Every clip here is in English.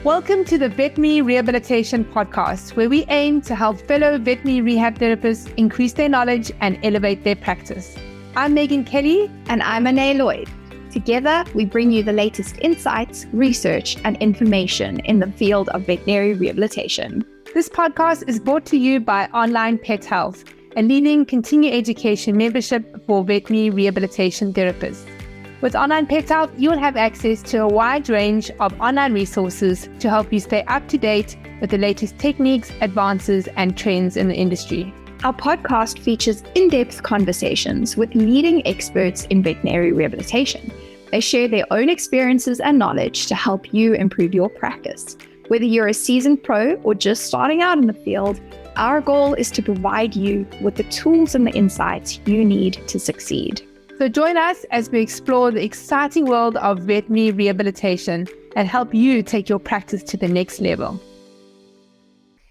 Welcome to the Veterinary Rehabilitation Podcast, where we aim to help fellow veterinary rehab therapists increase their knowledge and elevate their practice. I'm Megan Kelly. And I'm Anae Lloyd. Together, we bring you the latest insights, research, and information in the field of veterinary rehabilitation. This podcast is brought to you by Onlinepethealth, a leading continuing education membership for veterinary rehabilitation therapists. With Onlinepethealth, you will have access to a wide range of online resources to help you stay up to date with the latest techniques, advances, and trends in the industry. Our podcast features in-depth conversations with leading experts in veterinary rehabilitation. They share their own experiences and knowledge to help you improve your practice. Whether you're a seasoned pro or just starting out in the field, our goal is to provide you with the tools and the insights you need to succeed. So join us as we explore the exciting world of veterinary rehabilitation and help you take your practice to the next level.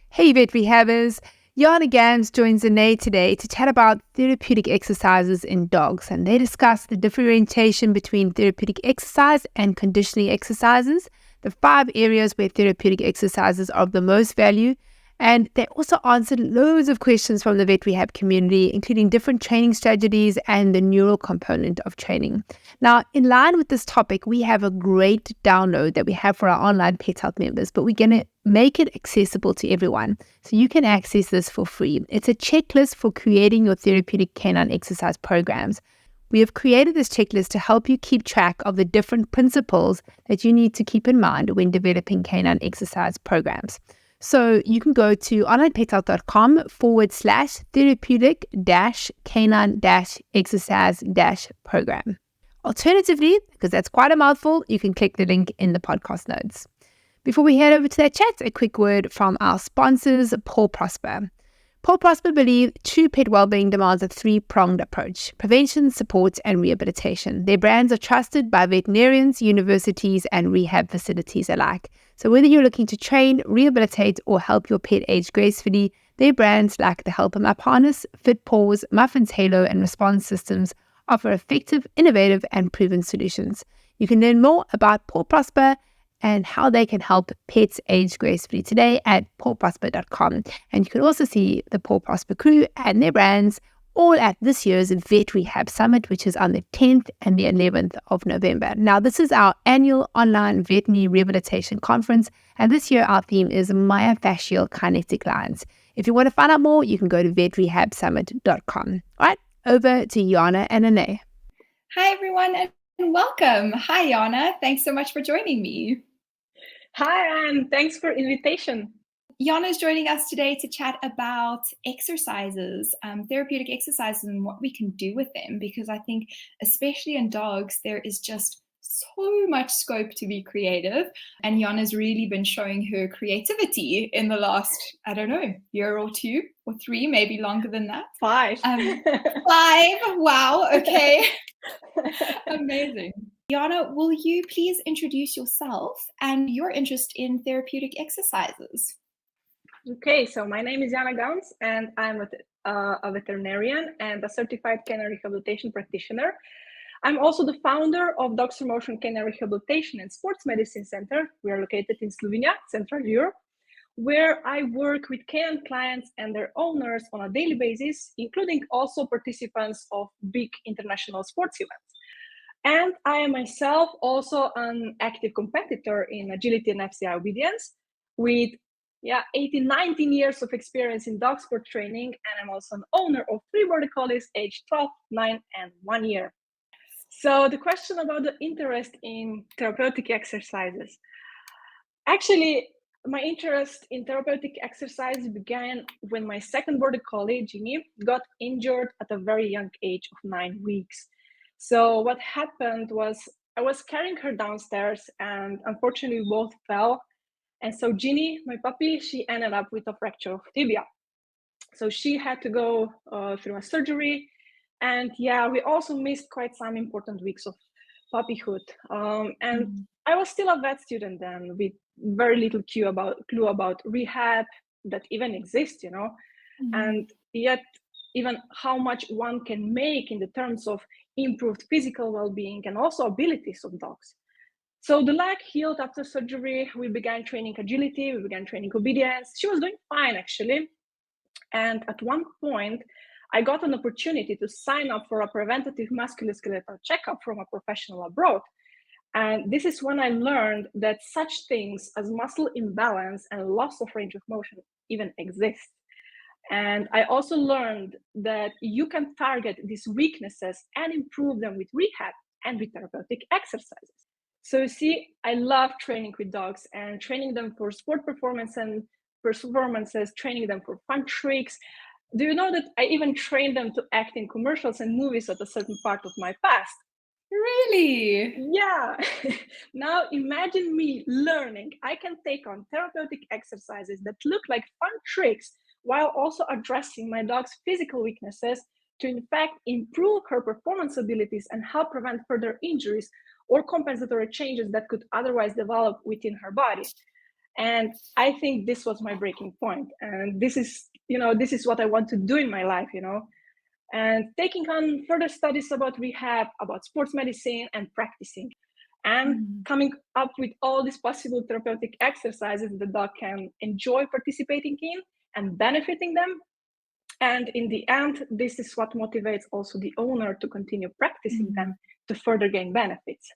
Hey vet rehabbers, Jana Gams joins Anae today to chat about therapeutic exercises in dogs, and they discuss the differentiation between therapeutic exercise and conditioning exercises, the 5 areas where therapeutic exercises are of the most value, and they also answered loads of questions from the vet rehab community, including different training strategies and the neural component of training. Now, in line with this topic, we have a great download that we have for our online pet health members, but we're going to make it accessible to everyone. So you can access this for free. It's a checklist for creating your therapeutic canine exercise programs. We have created this checklist to help you keep track of the different principles that you need to keep in mind when developing canine exercise programs. So you can go to onlinepethealth.com/therapeutic-canine-exercise-program. Alternatively, because that's quite a mouthful, you can click the link in the podcast notes. Before we head over to that chat, a quick word from our sponsors, Paw Prosper. Paw Prosper believe true pet well-being demands a 3-pronged approach: prevention, support, and rehabilitation. Their brands are trusted by veterinarians, universities, and rehab facilities alike. So whether you're looking to train, rehabilitate, or help your pet age gracefully, their brands like the Help 'em Up Harness, Fit Paws, Muffins Halo, and Response Systems offer effective, innovative, and proven solutions. You can learn more about Paw Prosper and how they can help pets age gracefully today at pawprosper.com. And you can also see the Paw Prosper crew and their brands all at this year's Vet Rehab Summit, which is on the 10th and the 11th of November. Now, this is our annual online veterinary rehabilitation conference, and this year our theme is myofascial kinetic lines. If you want to find out more, you can go to vetrehabsummit.com. All right, over to Jana and Anae. Hi, everyone, and welcome. Hi, Jana. Thanks so much for joining me. Hi, and thanks for invitation. Jana is joining us today to chat about exercises, therapeutic exercises, and what we can do with them, because I think, especially in dogs, there is just so much scope to be creative. And Jana's really been showing her creativity in the last, year or 2 or 3, maybe longer than that. 5. 5. Wow. Okay. Amazing. Jana, will you please introduce yourself and your interest in therapeutic exercises? Okay, so my name is Jana Gams, and I'm a veterinarian and a certified canine rehabilitation practitioner. I'm also the founder of Dogs for Motion Canine Rehabilitation and Sports Medicine Center. We are located in Slovenia, Central Europe, where I work with canine clients and their owners on a daily basis, including also participants of big international sports events. And I am myself also an active competitor in agility and FCI obedience with 19 years of experience in dog sport training, and I'm also an owner of 3 border collies aged 12, 9, and 1 year. So the question about the interest in therapeutic exercises. Actually, my interest in therapeutic exercise began when my second border collie, Ginny, got injured at a very young age of 9 weeks. So what happened was I was carrying her downstairs, and unfortunately we both fell. And so Ginny, my puppy, she ended up with a fracture of tibia. So she had to go through a surgery. And we also missed quite some important weeks of puppyhood. I was still a vet student then, with very little clue about rehab that even exists, and yet even how much one can make in the terms of improved physical well-being and also abilities of dogs. So the leg healed after surgery. We began training agility. We began training obedience. She was doing fine, actually. And at one point, I got an opportunity to sign up for a preventative musculoskeletal checkup from a professional abroad. And this is when I learned that such things as muscle imbalance and loss of range of motion even exist. And I also learned that you can target these weaknesses and improve them with rehab and with therapeutic exercises. So you see, I love training with dogs and training them for sport performances, training them for fun tricks. Do you know that I even trained them to act in commercials and movies at a certain part of my past? Really? Yeah. Now imagine me learning I can take on therapeutic exercises that look like fun tricks while also addressing my dog's physical weaknesses to in fact improve her performance abilities and help prevent further injuries or compensatory changes that could otherwise develop within her body. And I think this was my breaking point. And this is what I want to do in my life, and taking on further studies about rehab, about sports medicine, and practicing, and coming up with all these possible therapeutic exercises the dog can enjoy participating in and benefiting them. And in the end, this is what motivates also the owner to continue practicing them to further gain benefits.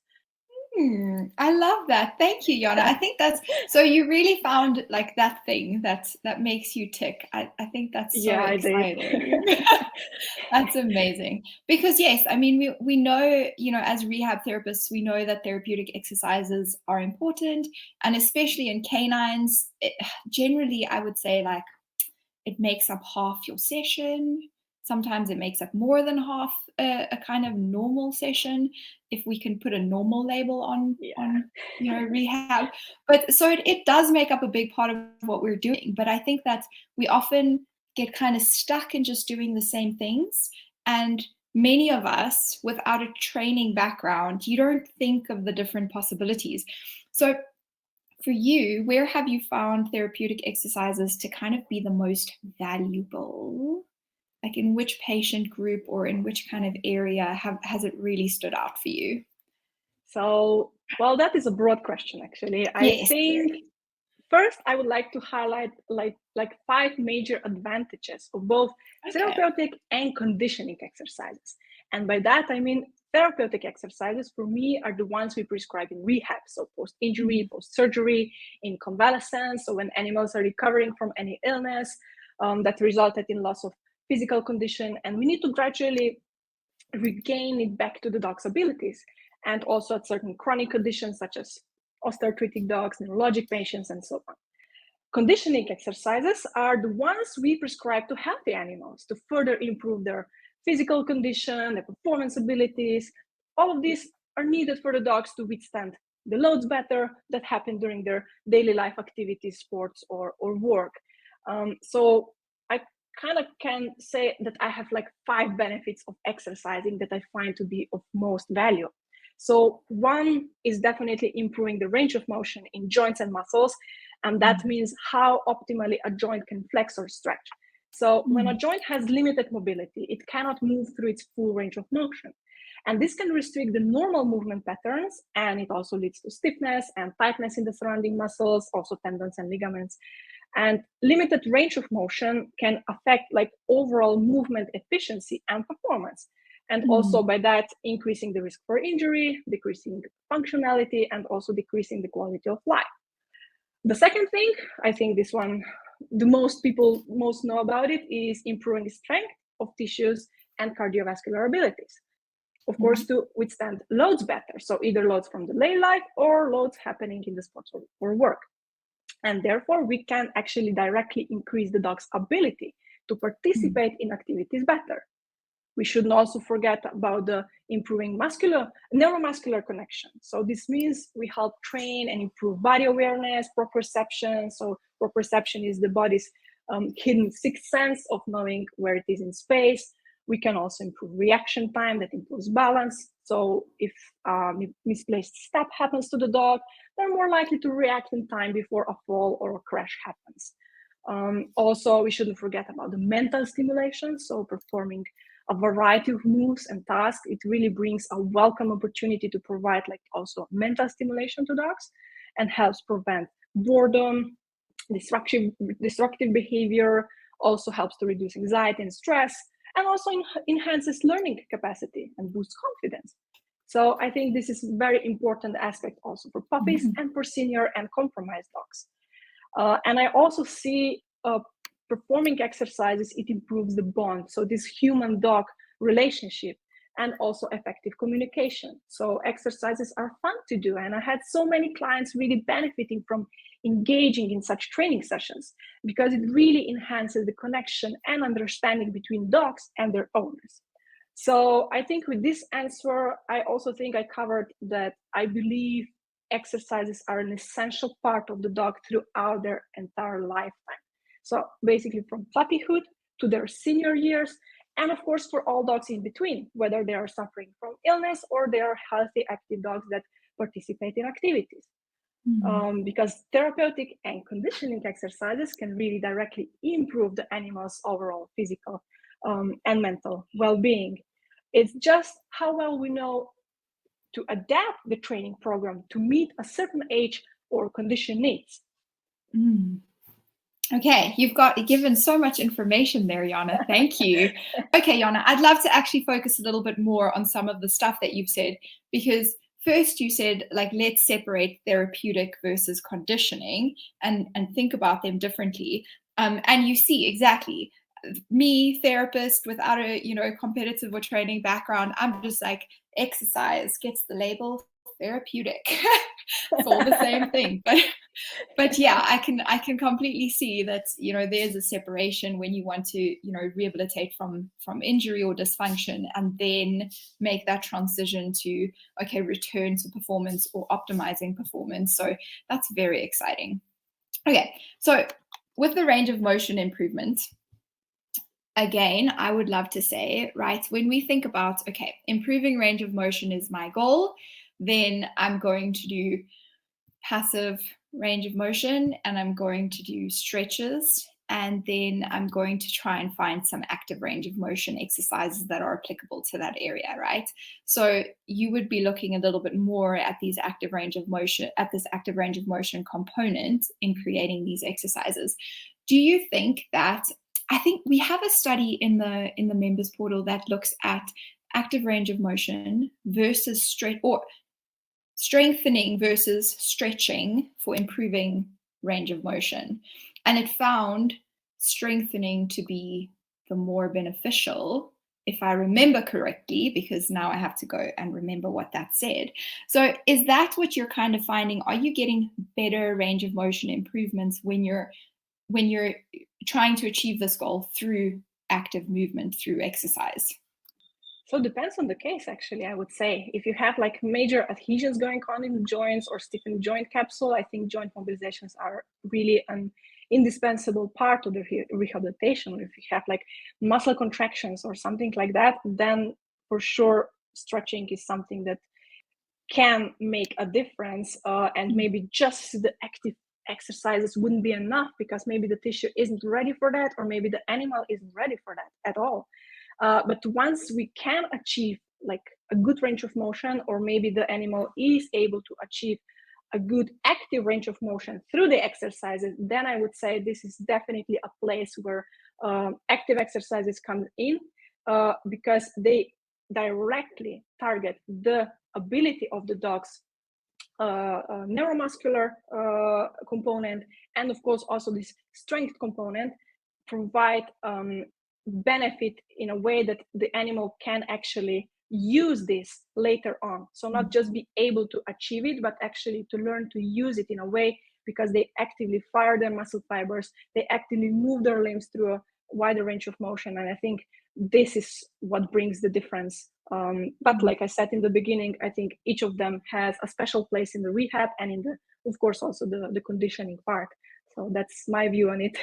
I love that. Thank you, Jana. I think that's so you really found like that thing that makes you tick. I think that's so exciting. That's amazing. Because yes, I mean we know, as rehab therapists, we know that therapeutic exercises are important, and especially in canines, generally I would say like it makes up half your session. Sometimes it makes up more than half a kind of normal session, if we can put a normal label on rehab. But so it does make up a big part of what we're doing. But I think that we often get kind of stuck in just doing the same things. And many of us, without a training background, you don't think of the different possibilities. So for you, where have you found therapeutic exercises to kind of be the most valuable? Like in which patient group or in which kind of area has it really stood out for you? So, well, that is a broad question, actually. Yes. I think first I would like to highlight like 5 major advantages of both therapeutic and conditioning exercises. And by that, I mean therapeutic exercises for me are the ones we prescribe in rehab. So post-injury, post-surgery, in convalescence. So when animals are recovering from any illness that resulted in loss of physical condition, and we need to gradually regain it back to the dog's abilities. And also at certain chronic conditions such as osteoarthritic dogs, neurologic patients, and so on. Conditioning exercises are the ones we prescribe to healthy animals to further improve their physical condition, their performance abilities. All of these are needed for the dogs to withstand the loads better that happen during their daily life activities, sports, or work. So I kind of can say that I have like 5 benefits of exercising that I find to be of most value. So one is definitely improving the range of motion in joints and muscles, and that means how optimally a joint can flex or stretch. So when a joint has limited mobility, it cannot move through its full range of motion. And this can restrict the normal movement patterns, and it also leads to stiffness and tightness in the surrounding muscles, also tendons and ligaments. And limited range of motion can affect like overall movement efficiency and performance. And also by that, increasing the risk for injury, decreasing functionality, and also decreasing the quality of life. The second thing, I think this one, the most people most know about it, is improving the strength of tissues and cardiovascular abilities. Of course, to withstand loads better. So either loads from the daily life or loads happening in the sports or work. And therefore, we can actually directly increase the dog's ability to participate in activities better. We shouldn't also forget about the improving neuromuscular connection. So this means we help train and improve body awareness, proprioception. So proprioception is the body's hidden sixth sense of knowing where it is in space. We can also improve reaction time, that improves balance. So if a misplaced step happens to the dog, they're more likely to react in time before a fall or a crash happens. Also, we shouldn't forget about the mental stimulation. So performing a variety of moves and tasks, it really brings a welcome opportunity to provide like also mental stimulation to dogs and helps prevent boredom, destructive behavior, also helps to reduce anxiety and stress, and also enhances learning capacity and boosts confidence. So I think this is a very important aspect also for puppies and for senior and compromised dogs. And I also see performing exercises, it improves the bond. So this human-dog relationship and also effective communication. So exercises are fun to do. And I had so many clients really benefiting from engaging in such training sessions because it really enhances the connection and understanding between dogs and their owners. So I think with this answer, I also think I covered that I believe exercises are an essential part of the dog throughout their entire lifetime. So basically from puppyhood to their senior years, and of course for all dogs in between, whether they are suffering from illness or they are healthy, active dogs that participate in activities. Because therapeutic and conditioning exercises can really directly improve the animal's overall physical and mental well-being. It's just how well we know to adapt the training program to meet a certain age or condition needs. Okay, you've given so much information there, Jana. Thank you. Okay, Jana, I'd love to actually focus a little bit more on some of the stuff that you've said, because first you said, like, let's separate therapeutic versus conditioning and think about them differently. And you see exactly me, therapist without a competitive or training background, I'm just like, exercise gets the label therapeutic. It's all the same thing, but yeah, I can completely see that there's a separation when you want to rehabilitate from injury or dysfunction and then make that transition to return to performance or optimizing performance. So that's very exciting. Okay, so with the range of motion improvement, again, I would love to say, right, when we think about, improving range of motion is my goal, then I'm going to do passive range of motion and I'm going to do stretches, and then I'm going to try and find some active range of motion exercises that are applicable to that area, right? So you would be looking a little bit more at this active range of motion component in creating these exercises. Do you think that, I think we have a study in the members portal that looks at active range of motion versus strengthening versus stretching for improving range of motion. And it found strengthening to be the more beneficial, if I remember correctly, because now I have to go and remember what that said. So is that what you're kind of finding? Are you getting better range of motion improvements when you're trying to achieve this goal through active movement, through exercise? So it depends on the case, actually, I would say. If you have like major adhesions going on in the joints or stiffened joint capsule, I think joint mobilizations are really an indispensable part of the rehabilitation. If you have like muscle contractions or something like that, then for sure stretching is something that can make a difference, and maybe just the active exercises wouldn't be enough because maybe the tissue isn't ready for that, or maybe the animal isn't ready for that at all. But once we can achieve like a good range of motion, or maybe the animal is able to achieve a good active range of motion through the exercises, then I would say this is definitely a place where active exercises come in, because they directly target the ability of the dog's neuromuscular component, and of course also this strength component, provide benefit in a way that the animal can actually use this later on. So not just be able to achieve it, but actually to learn to use it in a way, because they actively fire their muscle fibers, they actively move their limbs through a wider range of motion. And I think this is what brings the difference. But like I said in the beginning, I think each of them has a special place in the rehab and in the, of course, also the conditioning part. So that's my view on it.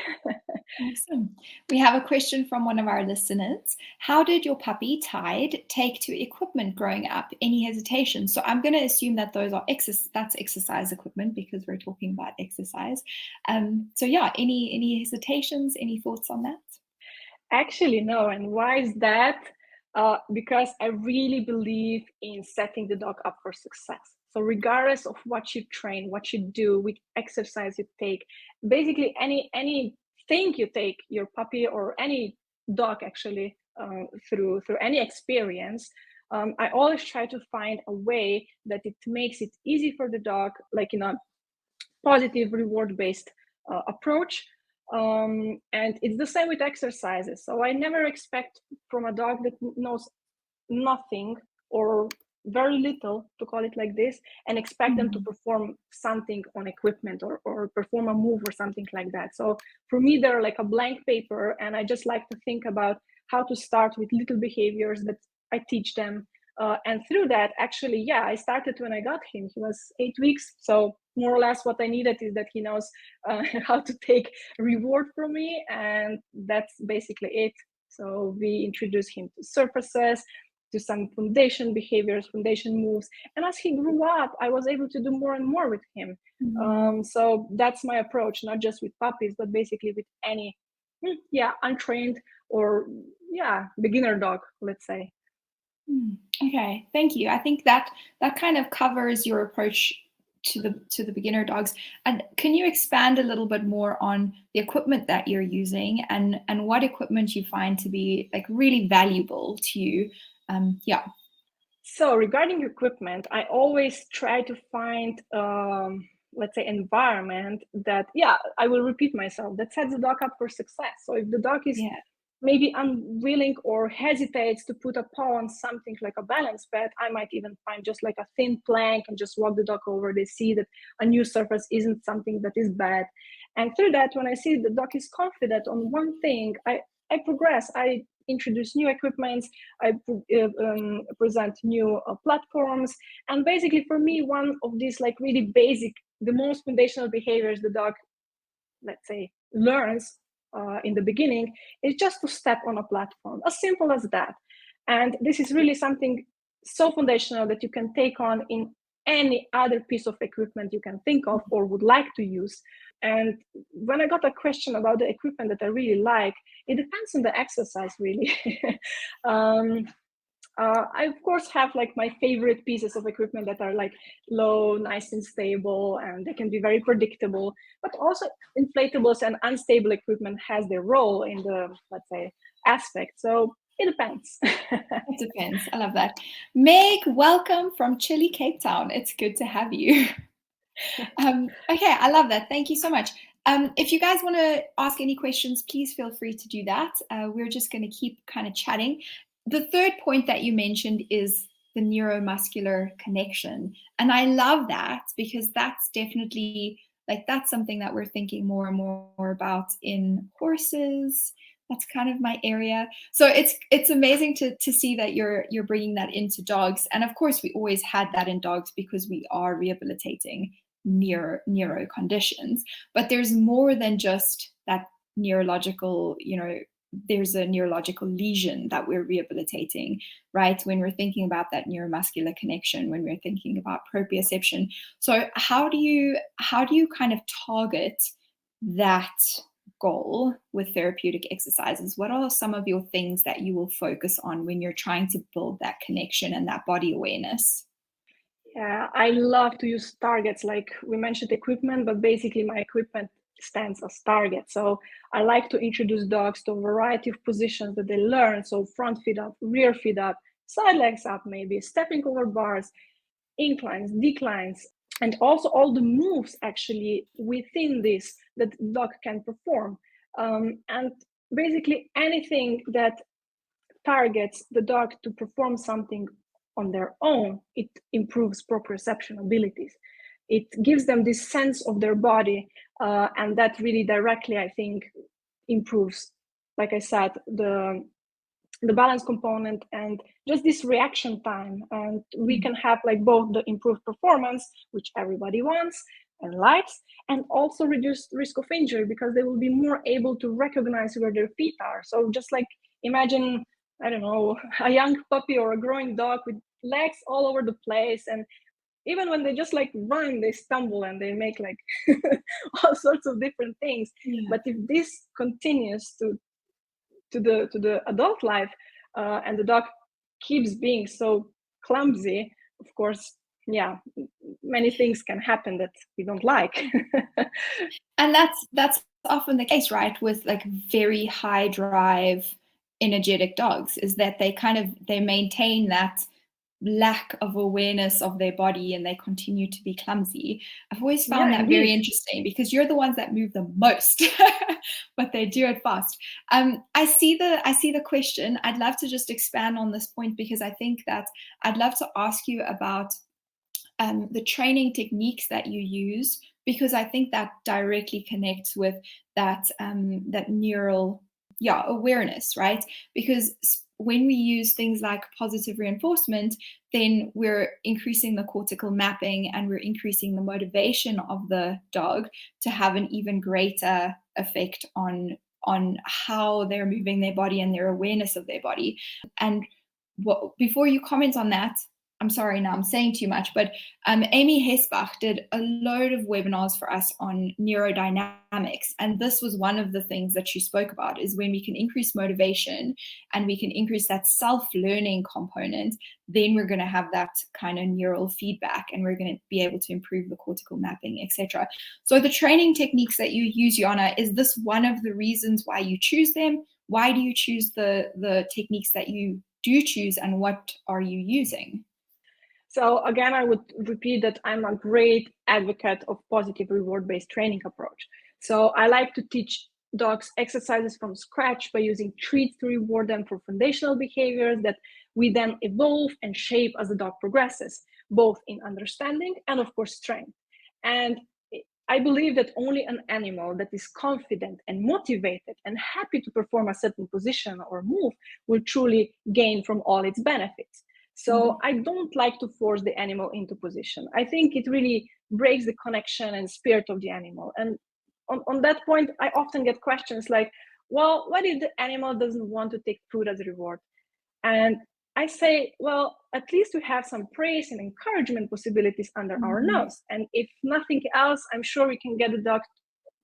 Awesome. We have a question from one of our listeners. How did your puppy Tide take to equipment growing up? Any hesitation? So I'm going to assume that those are that's exercise equipment, because we're talking about exercise. So yeah, any hesitations, any thoughts on that? Actually, no. And why is that? because I really believe in setting the dog up for success. So regardless of what you train, what you do, which exercise you take, basically any thing you take your puppy or any dog actually through any experience, I always try to find a way that it makes it easy for the dog, like in a positive reward-based approach. And it's the same with exercises. So I never expect from a dog that knows nothing or very little, to call it like this, and expect them to perform something on equipment or perform a move or something like that. So for me, they're like a blank paper, and I just like to think about how to start with little behaviors that I teach them. And through that, actually, yeah, I started when I got him. He was 8 weeks. So more or less what I needed is that he knows how to take reward from me. And that's basically it. So we introduced him to surfaces, to some foundation behaviors, foundation moves. And as he grew up, I was able to do more and more with him. So that's my approach, not just with puppies, but basically with any, untrained or, beginner dog, let's say. Okay, thank you. I think that kind of covers your approach to the beginner dogs. And can you expand a little bit more on the equipment that you're using and what equipment you find to be like really valuable to you? So regarding equipment, I always try to find, let's say, environment that, I will repeat myself, that sets the dog up for success. So if the dog is maybe unwilling or hesitates to put a paw on something like a balance pad, I might even find just like a thin plank and just walk the dog over. They see that a new surface isn't something that is bad. And through that, when I see the dog is confident on one thing, I progress. I introduce new equipments. I present new platforms. And basically for me, one of these like really basic, the most foundational behaviors the dog, let's say, learns in the beginning is just to step on a platform, as simple as that. And this is really something so foundational that you can take on in any other piece of equipment you can think of or would like to use. And when I got a question about the equipment that I really like, it depends on the exercise, really. I of course have like my favorite pieces of equipment that are like low, nice and stable, and they can be very predictable, but also inflatables and unstable equipment has their role in the, let's say, aspect. So it depends. It depends. I love that. Meg, welcome from chilly Cape Town. It's good to have you. Okay, I love that. Thank you so much. If you guys want to ask any questions, please feel free to do that. We're just going to keep kind of chatting. The third point that you mentioned is the neuromuscular connection. And I love that because that's definitely like that's something that we're thinking more and more about in horses. That's kind of my area. So it's amazing to see that you're bringing that into dogs. And of course, we always had that in dogs because we are rehabilitating neuro conditions. But there's more than just that neurological, there's a neurological lesion that we're rehabilitating, right? When we're thinking about that neuromuscular connection, when we're thinking about proprioception. So how do you kind of target that goal with therapeutic exercises? What are some of your things that you will focus on when you're trying to build that connection and that body awareness? Yeah, I love to use targets. Like we mentioned equipment, but basically my equipment stands as target. So I like to introduce dogs to a variety of positions that they learn. So front feet up, rear feet up, side legs up, maybe stepping over bars, inclines, declines, and also all the moves actually within this that the dog can perform. And basically anything that targets the dog to perform something on their own, it improves proprioception abilities. It gives them this sense of their body, and that really directly, I think, improves, like I said, the balance component and just this reaction time. And we can have like both the improved performance, which everybody wants and likes, and also reduce risk of injury because they will be more able to recognize where their feet are. So just like imagine, I don't know, a young puppy or a growing dog with legs all over the place, and even when they just like run, they stumble and they make like all sorts of different things. But if this continues to the adult life, and the dog keeps being so clumsy, of course, yeah, many things can happen that we don't like. And that's often the case, right, with like very high drive, energetic dogs, is that they maintain that lack of awareness of their body and they continue to be clumsy. I've always found that very interesting because you're the ones that move the most, but they do it fast. I see the question. I'd love to just expand on this point because I think that I'd love to ask you about the training techniques that you use, because I think that directly connects with that that neural awareness, right? Because when we use things like positive reinforcement, then we're increasing the cortical mapping and we're increasing the motivation of the dog to have an even greater effect on how they're moving their body and their awareness of their body. And before you comment on that, I'm sorry, now I'm saying too much, but Amy Hesbach did a load of webinars for us on neurodynamics. And this was one of the things that she spoke about, is when we can increase motivation and we can increase that self-learning component, then we're going to have that kind of neural feedback and we're going to be able to improve the cortical mapping, etc. So the training techniques that you use, Jana, is this one of the reasons why you choose them? Why do you choose the techniques that you do choose, and what are you using? So again, I would repeat that I'm a great advocate of positive reward-based training approach. So I like to teach dogs exercises from scratch by using treats to reward them for foundational behaviors that we then evolve and shape as the dog progresses, both in understanding and of course strength. And I believe that only an animal that is confident and motivated and happy to perform a certain position or move will truly gain from all its benefits. So I don't like to force the animal into position. I think it really breaks the connection and spirit of the animal. And on that point, I often get questions like, well, what if the animal doesn't want to take food as a reward? And I say, well, at least we have some praise and encouragement possibilities under our nose. And if nothing else, I'm sure we can get the dog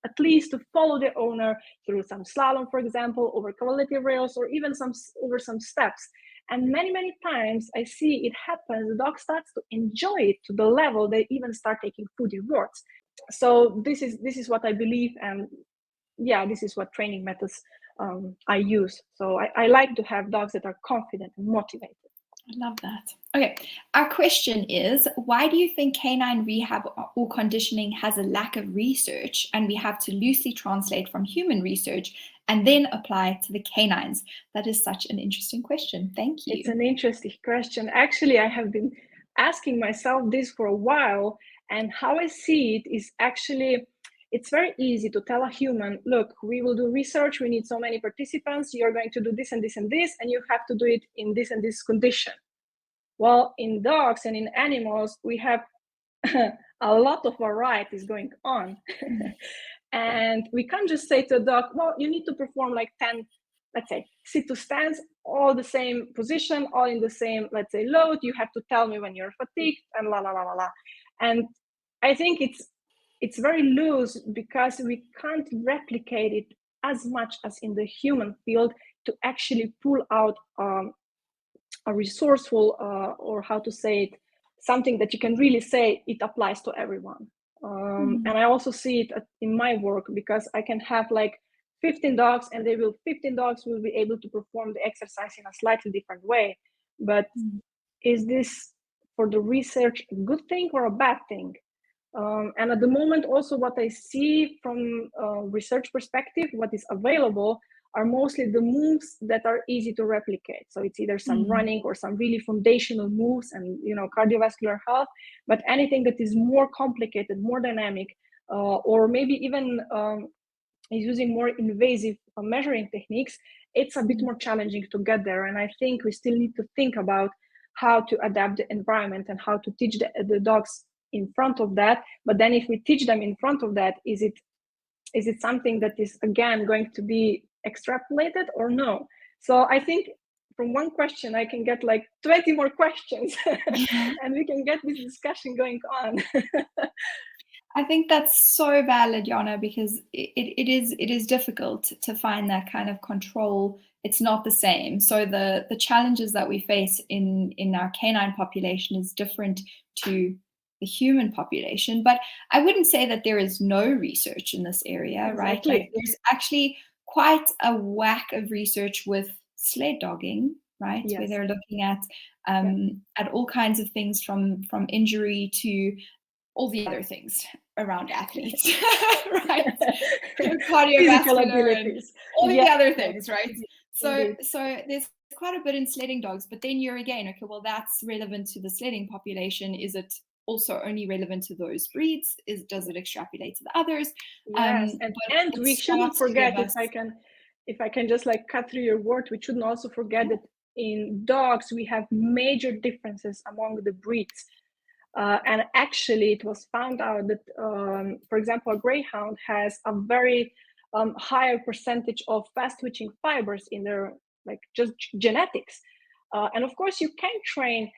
at least to follow the owner through some slalom, for example, over quality rails, or even over some steps. And many, many times I see it happens, the dog starts to enjoy it to the level they even start taking food rewards. So this is what I believe, and yeah, this is what training methods I use. So I like to have dogs that are confident and motivated. I love that. Okay, our question is, why do you think canine rehab or conditioning has a lack of research and we have to loosely translate from human research and then apply it to the canines? That is such an interesting question. Thank you. It's an interesting question. Actually, I have been asking myself this for a while, and how I see it is actually, it's very easy to tell a human, look, we will do research, we need so many participants, you're going to do this and this and this, and you have to do it in this and this condition. Well, in dogs and in animals, we have a lot of varieties going on. And we can't just say to a dog, well, you need to perform like 10, let's say, sit to stands, all the same position, all in the same, let's say, load. You have to tell me when you're fatigued and la, la, la, la, la. And I think it's very loose because we can't replicate it as much as in the human field to actually pull out a resourceful, or how to say it, something that you can really say it applies to everyone. And I also see it in my work, because I can have like 15 dogs and 15 dogs will be able to perform the exercise in a slightly different way. But is this for the research a good thing or a bad thing? And at the moment, also what I see from a research perspective, what is available are mostly the moves that are easy to replicate. So it's either some running or some really foundational moves and, cardiovascular health, but anything that is more complicated, more dynamic, or maybe even is using more invasive measuring techniques, it's a bit more challenging to get there. And I think we still need to think about how to adapt the environment and how to teach the dogs in front of that. But then if we teach them in front of that, is it something that is, again, going to be extrapolated or no? So I think from one question I can get like 20 more questions and we can get this discussion going on. I think that's so valid, Jana, because it is difficult to find that kind of control. It's not the same. So the challenges that we face in our canine population is different to the human population. But I wouldn't say that there is no research in this area, right? Exactly. Like there's actually quite a whack of research with sled dogging, right? Yes. Where they're looking at all kinds of things from injury to all the other things around athletes, right? Physical Cardiovascular and abilities. all the Yeah, other things, right? So indeed. there's quite a bit in sledding dogs, but then you're again, okay, well, that's relevant to the sledding population. Is it also only relevant to those breeds? Does it extrapolate to the others? Yes, But and it we shouldn't starts to give forget, us, if I can just like cut through your word, we shouldn't also forget that in dogs we have major differences among the breeds. And actually, it was found out that, for example, a greyhound has a very higher percentage of fast twitching fibers in their like just genetics. And of course, you can train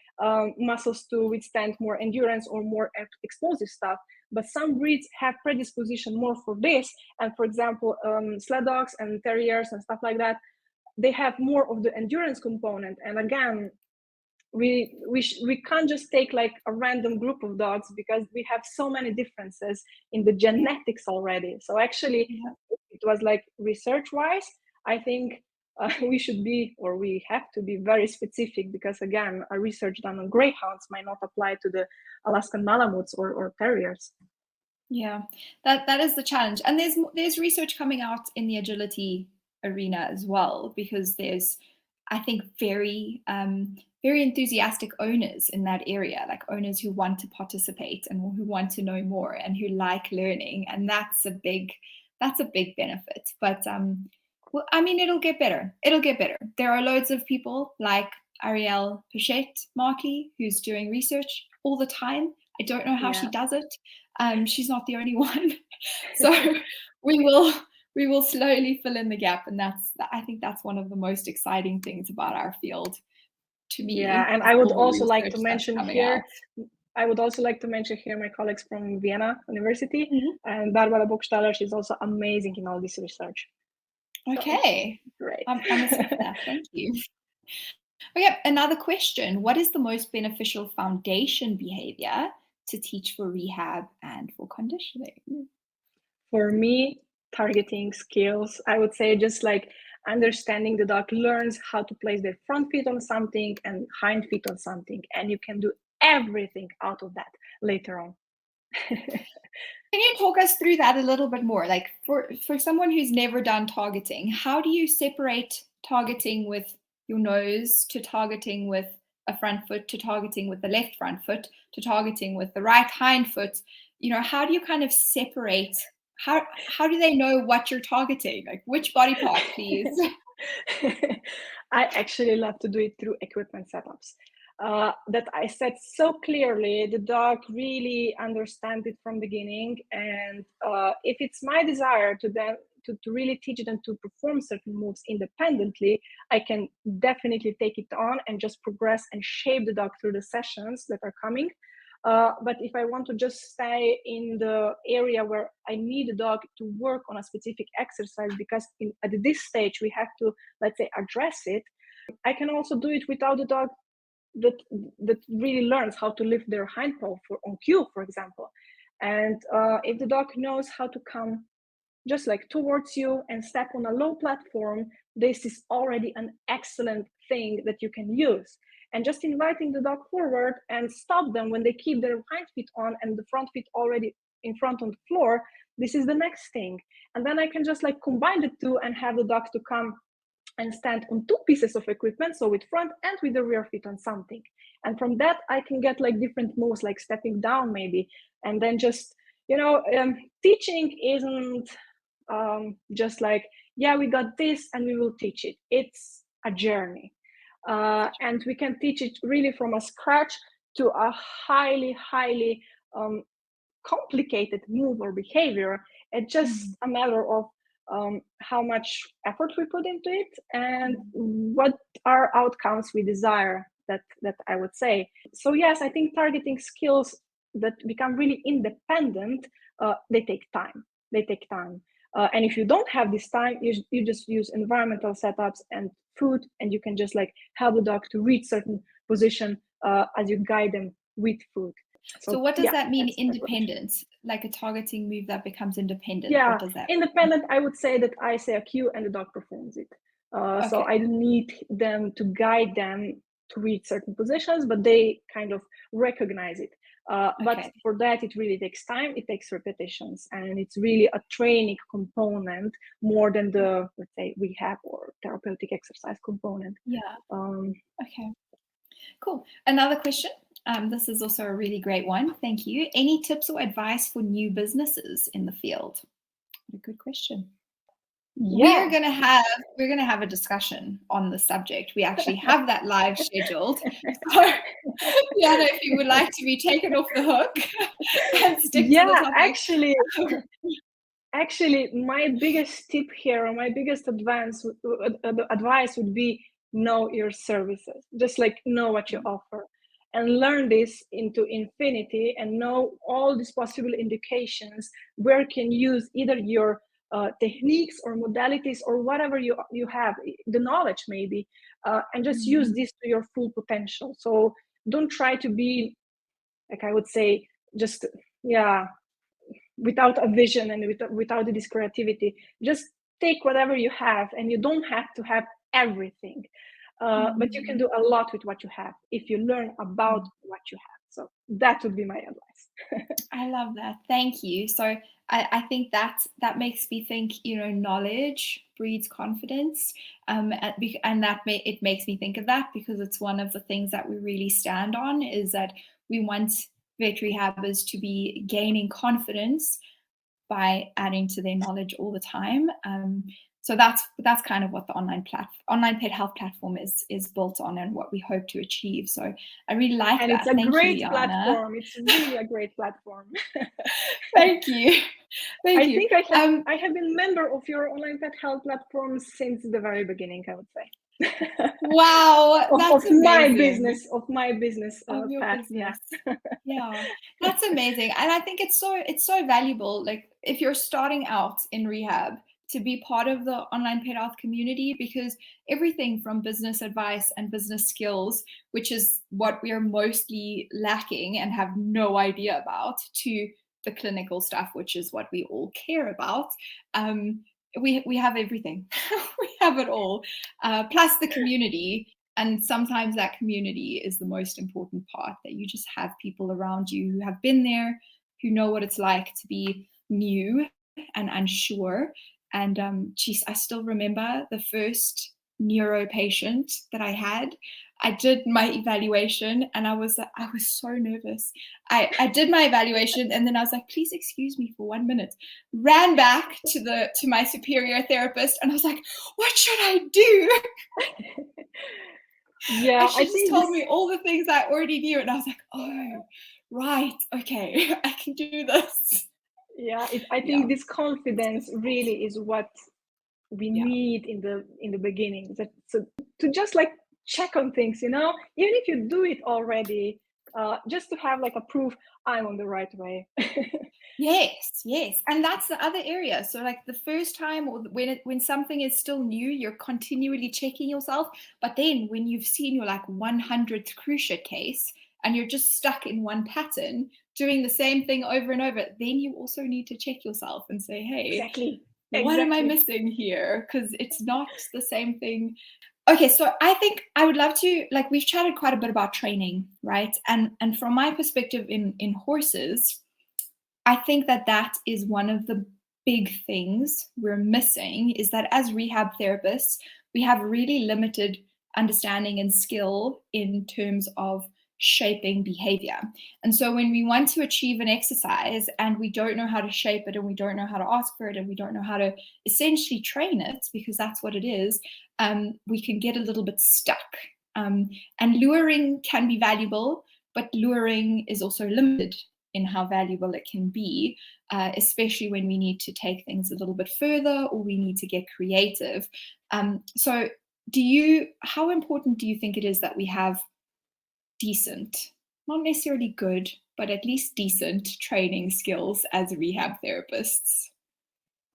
muscles to withstand more endurance or more explosive stuff. But some breeds have predisposition more for this. And for example, sled dogs and terriers and stuff like that, they have more of the endurance component. And again, we can't just take like a random group of dogs because we have so many differences in the genetics already. So actually, it was like research wise, I think we should be, or we have to be very specific, because again, a research done on greyhounds might not apply to the Alaskan Malamutes or terriers. Yeah, that is the challenge. And there's research coming out in the agility arena as well, because there's, I think, very enthusiastic owners in that area, like owners who want to participate and who want to know more and who like learning, and that's a big benefit. But well, I mean, it'll get better. It'll get better. There are loads of people like Arielle Pichette-Markey who's doing research all the time. I don't know how she does it. She's not the only one. So we will slowly fill in the gap, and I think that's one of the most exciting things about our field to me. Yeah, and I would also like to mention here, my colleagues from Vienna University, and Barbara Buchstaller. She's also amazing in all this research. Okay, so, great. I'm listening for that. Thank you. Okay, another question. What is the most beneficial foundation behavior to teach for rehab and for conditioning? For me, targeting skills, I would say just like understanding the dog learns how to place their front feet on something and hind feet on something, and you can do everything out of that later on. Can you talk us through that a little bit more? Like for someone who's never done targeting, how do you separate targeting with your nose to targeting with a front foot to targeting with the left front foot to targeting with the right hind foot? You know, how do you kind of separate? How do they know what you're targeting? Like which body part, please? I actually love to do it through equipment setups. That I said so clearly, the dog really understands it from the beginning. And if it's my desire to really teach them to perform certain moves independently, I can definitely take it on and just progress and shape the dog through the sessions that are coming. But if I want to just stay in the area where I need a dog to work on a specific exercise, because at this stage we have to, let's say, address it, I can also do it without the dog that really learns how to lift their hind paw on cue, for example. And if the dog knows how to come just like towards you and step on a low platform, this is already an excellent thing that you can use. And just inviting the dog forward and stop them when they keep their hind feet on and the front feet already in front on the floor, this is the next thing. And then I can just like combine the two and have the dog to come and stand on two pieces of equipment, so with front and with the rear feet on something. And from that, I can get like different moves, like stepping down maybe. And then just, teaching isn't just like, yeah, we got this and we will teach it. It's a journey. And we can teach it really from a scratch to a highly, highly complicated move or behavior. It's just a matter of how much effort we put into it and what are outcomes we desire, that I would say. So yes, I think targeting skills that become really independent they take time. And if you don't have this time, you just use environmental setups and food, and you can just like help the dog to reach certain position as you guide them with food. So what does that mean, that's independent? Like a targeting move that becomes independent? Yeah, what does that independent, I would say that I say a cue and the dog performs it. So I don't need them to guide them to reach certain positions, but they kind of recognize it. But for that, it really takes time. It takes repetitions, and it's really a training component more than the, let's say, rehab or therapeutic exercise component. Okay, cool. Another question. This is also a really great one. Thank you. Any tips or advice for new businesses in the field? What a good question. We're gonna have a discussion on the subject. We actually have that live scheduled. So, Jana, if you would like to be taken off the hook and stick to the topic. Actually, my biggest tip here, or my biggest advice would be know your services. Just like know what you offer, and learn this into infinity, and know all these possible indications where you can use either your techniques or modalities or whatever you have, the knowledge maybe, and just use this to your full potential. So don't try to be, like I would say, just without a vision and without this creativity. Just take whatever you have, and you don't have to have everything, but you can do a lot with what you have if you learn about what you have. So that would be my advice. I love that. Thank you. So I think that makes me think, knowledge breeds confidence. And it makes me think of that, because it's one of the things that we really stand on, is that we want vet rehabbers to be gaining confidence by adding to their knowledge all the time. So that's kind of what the online pet health platform is built on, and what we hope to achieve. So I really like that. It's a great platform. It's really a great platform. Thank you. I think I have been a member of your online pet health platform since the very beginning, I would say. Wow, that's amazing. Of my business your path. business. Yeah, that's amazing. And I think it's so valuable, like if you're starting out in rehab, to be part of the online pet health community, because everything from business advice and business skills, which is what we are mostly lacking and have no idea about, to the clinical stuff, which is what we all care about. We have everything. We have it all, plus the community. And sometimes that community is the most important part, that you just have people around you who have been there, who know what it's like to be new and unsure. And I still remember the first neuro patient that I had. I did my evaluation, and I was so nervous. I did my evaluation, and then I was like, please excuse me for 1 minute. Ran back to my superior therapist, and I was like, what should I do? Yeah, and she just told me all the things I already knew, and I was like, oh, right, okay, I can do this. Yeah, I think this confidence really is what we need in the beginning. So to just like check on things, even if you do it already, just to have like a proof I'm on the right way. Yes, and that's the other area. So like the first time, or when something is still new, you're continually checking yourself. But then when you've seen your like 100th cruciate case, and you're just stuck in one pattern, doing the same thing over and over, then you also need to check yourself and say, hey, exactly. What am I missing here? Because it's not the same thing. Okay, so I think I would love to, like, we've chatted quite a bit about training, right? And from my perspective in horses, I think that is one of the big things we're missing, is that as rehab therapists, we have really limited understanding and skill in terms of shaping behavior. And so when we want to achieve an exercise and we don't know how to shape it, and we don't know how to ask for it, and we don't know how to essentially train it, because that's what it is, we can get a little bit stuck. And luring can be valuable, but luring is also limited in how valuable it can be, especially when we need to take things a little bit further, or we need to get creative. So how important do you think it is that we have decent, not necessarily good, but at least decent training skills as rehab therapists.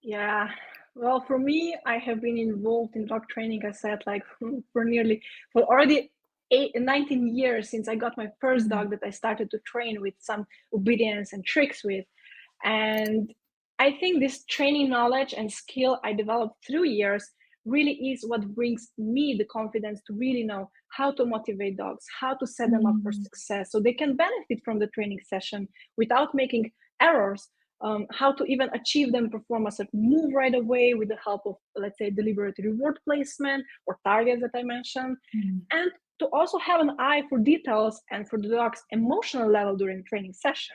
Yeah. Well, for me, I have been involved in dog training, I said, like for already 19 years since I got my first dog that I started to train with some obedience and tricks with. And I think this training knowledge and skill I developed through years really is what brings me the confidence to really know how to motivate dogs, how to set them up for success so they can benefit from the training session without making errors, how to even achieve them perform a certain move right away with the help of, let's say, deliberate reward placement or targets that I mentioned, and to also have an eye for details and for the dog's emotional level during training session.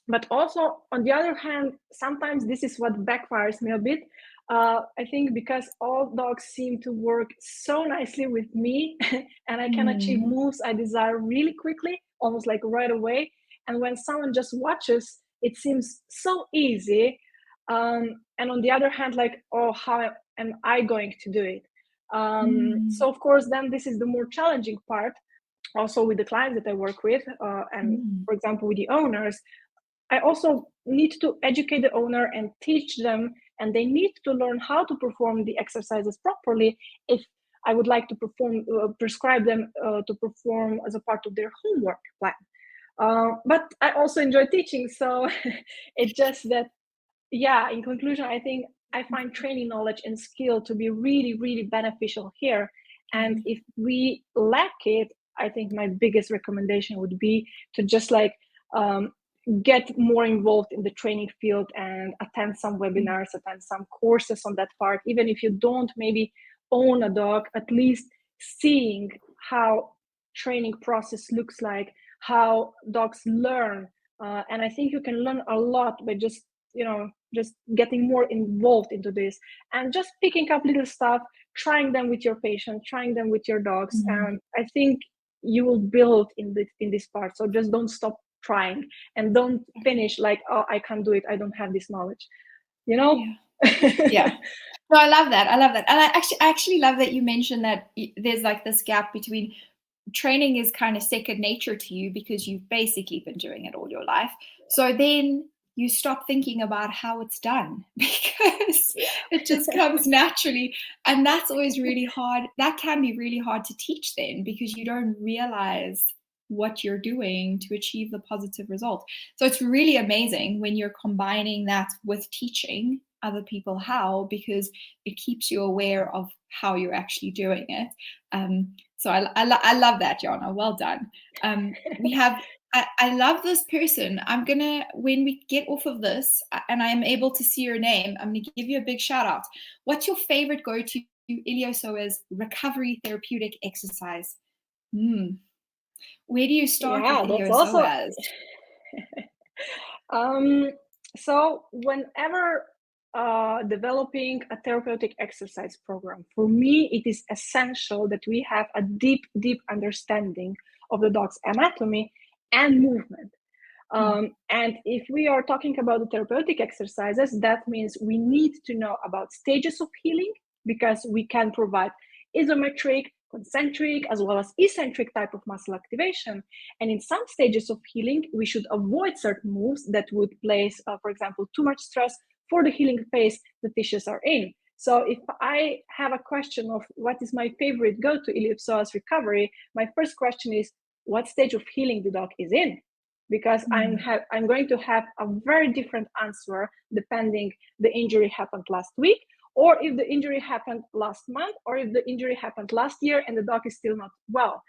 But also, on the other hand, sometimes this is what backfires me a bit. I think because all dogs seem to work so nicely with me and I can achieve moves I desire really quickly, almost like right away. And when someone just watches, it seems so easy. And on the other hand, like, oh, how am I going to do it? So, of course, then this is the more challenging part. Also, with the clients that I work with, and for example, with the owners, I also need to educate the owner and teach them, and they need to learn how to perform the exercises properly if I would like to prescribe them to perform as a part of their homework plan. But I also enjoy teaching, so it's just that, yeah, in conclusion, I think I find training knowledge and skill to be really, really beneficial here. And if we lack it, I think my biggest recommendation would be to just get more involved in the training field and attend some webinars, attend some courses on that part. Even if you don't maybe own a dog, at least seeing how training process looks like, how dogs learn. And I think you can learn a lot by just getting more involved into this and just picking up little stuff, trying them with your patient, trying them with your dogs. And I think you will build in this part. So just don't stop trying and don't finish like, oh, I can't do it, I don't have this knowledge, Yeah. No, I love that. And I actually love that you mentioned that there's like this gap between training is kind of second nature to you because you've basically been doing it all your life. So then you stop thinking about how it's done because it just comes naturally. And that's always really hard. That can be really hard to teach then because you don't realize what you're doing to achieve the positive result. So it's really amazing when you're combining that with teaching other people how, because it keeps you aware of how you're actually doing it. So I love that, Jana. Well done. We have, I love this person. I'm gonna, when we get off of this and I'm able to see your name, I'm gonna give you a big shout out. What's your favorite go-to Iliopsoas recovery therapeutic exercise? Where do you start with Iliopsoas? So whenever developing a therapeutic exercise program, for me, it is essential that we have a deep understanding of the dog's anatomy and movement. And if we are talking about the therapeutic exercises, that means we need to know about stages of healing, because we can provide isometric, concentric, as well as eccentric type of muscle activation. And in some stages of healing, we should avoid certain moves that would place, for example, too much stress for the healing phase the tissues are in. So if I have a question of what is my favorite go-to Iliopsoas recovery, my first question is, what stage of healing the dog is in? Because I'm going to have a very different answer depending the injury happened last week, or if the injury happened last month, or if the injury happened last year and the dog is still not well.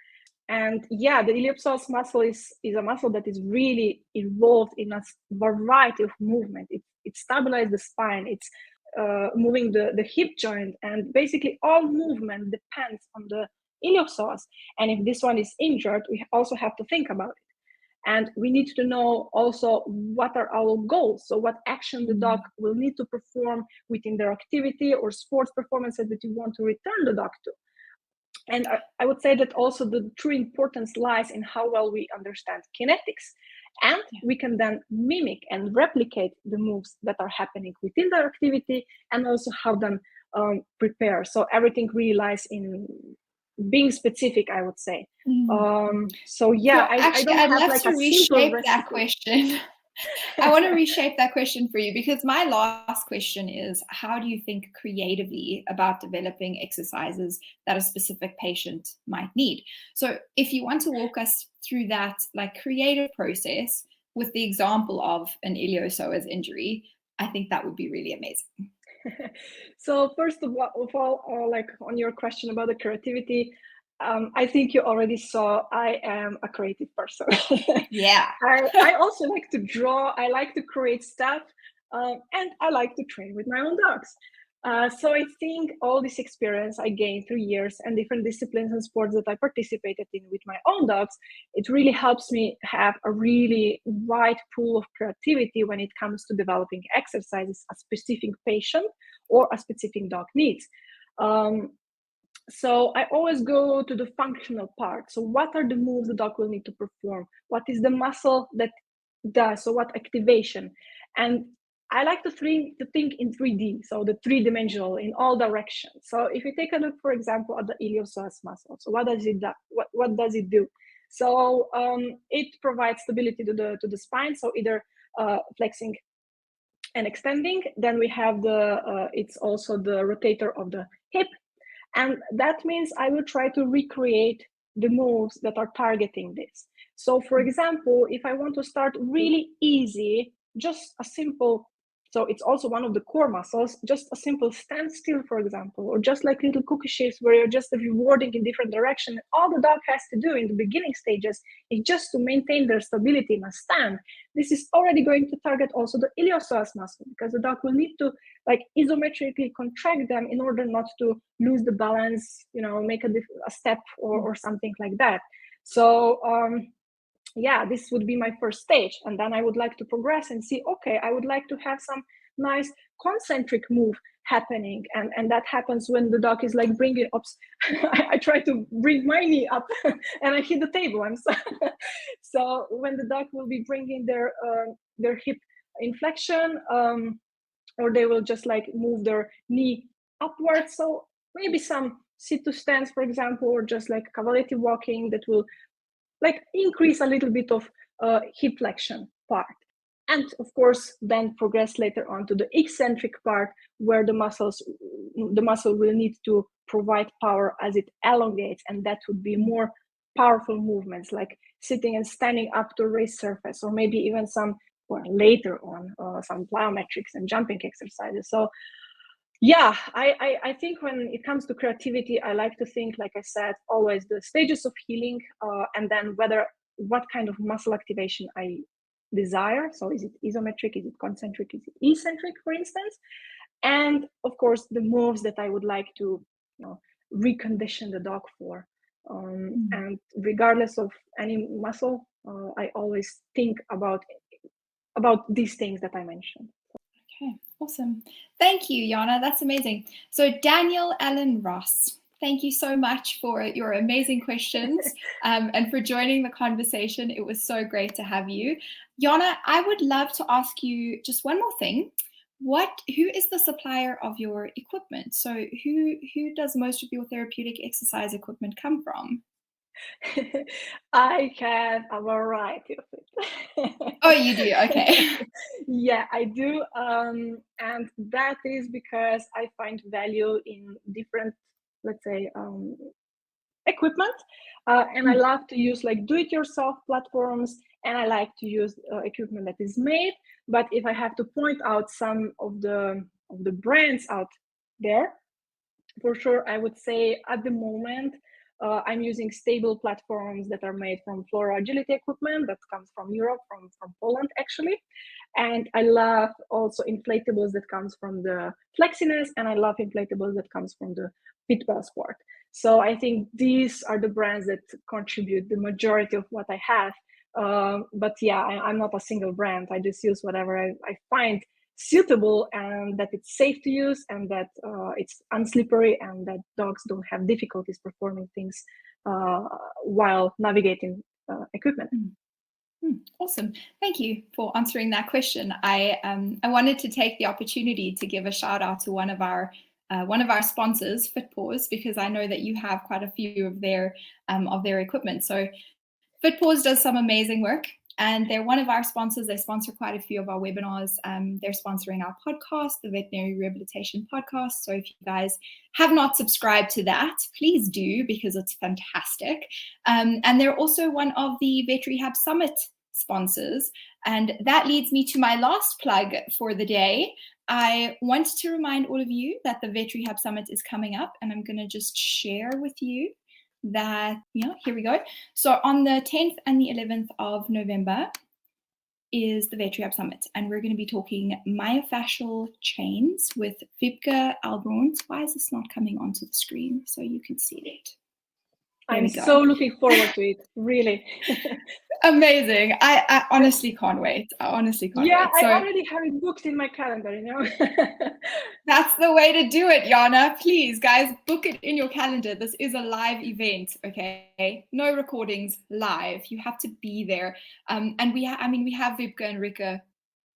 And yeah, the iliopsoas muscle is a muscle that is really involved in a variety of movement. It stabilizes the spine, it's moving the hip joint, and basically all movement depends on the iliopsoas. And if this one is injured, we also have to think about it. And we need to know also what are our goals. So what action the dog will need to perform within their activity or sports performances that you want to return the dog to. And I would say that also the true importance lies in how well we understand kinetics. And we can then mimic and replicate the moves that are happening within their activity, and also how them prepare. So everything really lies in being specific, I would say. So I don't I'd have love like to a simple reshape recipe. that question. I want to reshape that question for you, because my last question is, how do you think creatively about developing exercises that a specific patient might need? So if you want to walk us through that like creative process with the example of an iliopsoas injury, I think that would be really amazing. So first of all, like on your question about the creativity, I think you already saw I am a creative person. Yeah. I also like to draw. I like to create stuff, and I like to train with my own dogs. So I think all this experience I gained through years and different disciplines and sports that I participated in with my own dogs, it really helps me have a really wide pool of creativity when it comes to developing exercises a specific patient or a specific dog needs. So I always go to the functional part. So what are the moves the dog will need to perform? What is the muscle that does? So what activation? And I like to think in 3D, so the three-dimensional in all directions. So if you take a look, for example, at the iliopsoas muscle, so what does it do? What does it do? So it provides stability to the spine. So either flexing and extending. Then we have it's also the rotator of the hip. And that means I will try to recreate the moves that are targeting this. So for example, if I want to start really easy, just a simple, so it's also one of the core muscles, just a simple standstill, for example, or just like little cookie shifts where you're just rewarding in different direction. All the dog has to do in the beginning stages is just to maintain their stability in a stand. This is already going to target also the iliopsoas muscle, because the dog will need to like isometrically contract them in order not to lose the balance, make a step or something like that. So this would be my first stage. And then I would like to progress and see, okay, I would like to have some nice concentric move happening. And that happens when the dog is like bringing up. I try to bring my knee up and I hit the table. I'm sorry. So when the dog will be bringing their hip inflection, or they will just like move their knee upwards. So maybe some sit to stands, for example, or just like cavaletti walking that will like increase a little bit of hip flexion part. And of course, then progress later on to the eccentric part where the muscle will need to provide power as it elongates. And that would be more powerful movements like sitting and standing up to raise surface, or maybe even some, or later on, some plyometrics and jumping exercises. So yeah, I think when it comes to creativity, I like to think, like I said, always the stages of healing, and then what kind of muscle activation I desire. So is it isometric, is it concentric, is it eccentric, for instance? And of course, the moves that I would like to recondition the dog for. And regardless of any muscle, I always think about these things that I mentioned. Okay, awesome. Thank you, Jana. That's amazing. So Daniel Allen Ross, thank you so much for your amazing questions and for joining the conversation. It was so great to have you. Jana, I would love to ask you just one more thing. Who is the supplier of your equipment? So who does most of your therapeutic exercise equipment come from? I have a variety of it. Oh, you do? Okay. Yeah, I do. And that is because I find value in different, let's say, equipment. And I love to use like do-it-yourself platforms, and I like to use equipment that is made. But if I have to point out some of the brands out there, for sure, I would say at the moment, I'm using stable platforms that are made from Flora Agility equipment that comes from Europe, from Poland actually. And I love also inflatables that comes from the Flexiness, and I love inflatables that comes from the Fitwell Sport. So I think these are the brands that contribute the majority of what I have. But yeah, I'm not a single brand. I just use whatever I find suitable, and that it's safe to use, and that it's unslippery, and that dogs don't have difficulties performing things while navigating equipment. Awesome. Thank you for answering that question. I wanted to take the opportunity to give a shout out to one of our one of our sponsors, FitPause, because I know that you have quite a few of their equipment. So FitPause does some amazing work, and they're one of our sponsors. They sponsor quite a few of our webinars. They're sponsoring our podcast, the Veterinary Rehabilitation Podcast. So if you guys have not subscribed to that, please do, because it's fantastic. And they're also one of the Vet Rehab Summit sponsors. And that leads me to my last plug for the day. I want to remind all of you that the Vet Rehab Summit is coming up, and I'm going to just share with you that, here we go. So on the 10th and the 11th of November is the Vet Rehab Summit, and we're going to be talking myofascial chains with Wiebke Albrunt. Why is this not coming onto the screen so you can see it? I'm so looking forward to it, really. Amazing. I honestly can't wait. Yeah, I already have it booked in my calendar, That's the way to do it, Jana. Please, guys, book it in your calendar. This is a live event, okay? No recordings, live. You have to be there. And we have Wiebke and Rika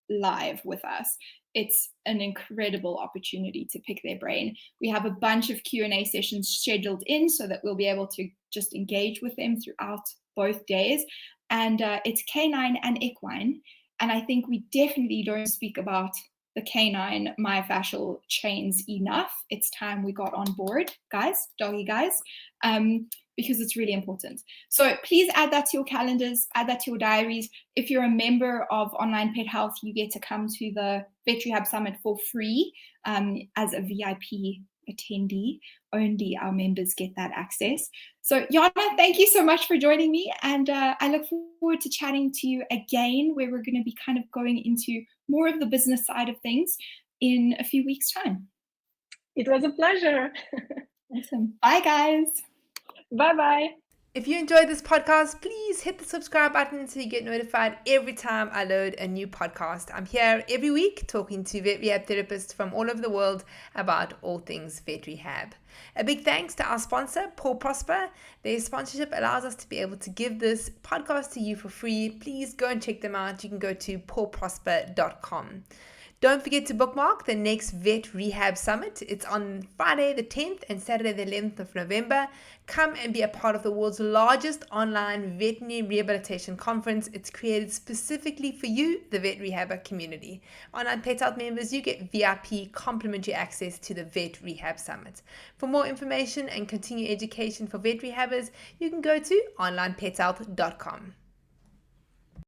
live with us. It's an incredible opportunity to pick their brain. We have a bunch of Q&A sessions scheduled in so that we'll be able to just engage with them throughout both days. And it's canine and equine. And I think we definitely don't speak about the canine myofascial chains enough. It's time we got on board, guys, doggy guys, because it's really important. So please add that to your calendars, add that to your diaries. If you're a member of Online Pet Health, you get to come to the Vet Rehab Summit for free as a VIP attendee. Only our members get that access. So Jana, thank you so much for joining me, and I look forward to chatting to you again, where we're going to be kind of going into more of the business side of things in a few weeks' time. It was a pleasure. Awesome. Bye, guys. Bye-bye. If you enjoyed this podcast, please hit the subscribe button so you get notified every time I load a new podcast. I'm here every week talking to vet rehab therapists from all over the world about all things vet rehab. A big thanks to our sponsor, Paul Prosper. Their sponsorship allows us to be able to give this podcast to you for free. Please go and check them out. You can go to paulprosper.com. Don't forget to bookmark the next Vet Rehab Summit. It's on Friday the 10th and Saturday the 11th of November. Come and be a part of the world's largest online veterinary rehabilitation conference. It's created specifically for you, the vet rehabber community. Online Pet Health members, you get VIP complimentary access to the Vet Rehab Summit. For more information and continued education for vet rehabbers, you can go to onlinepethealth.com.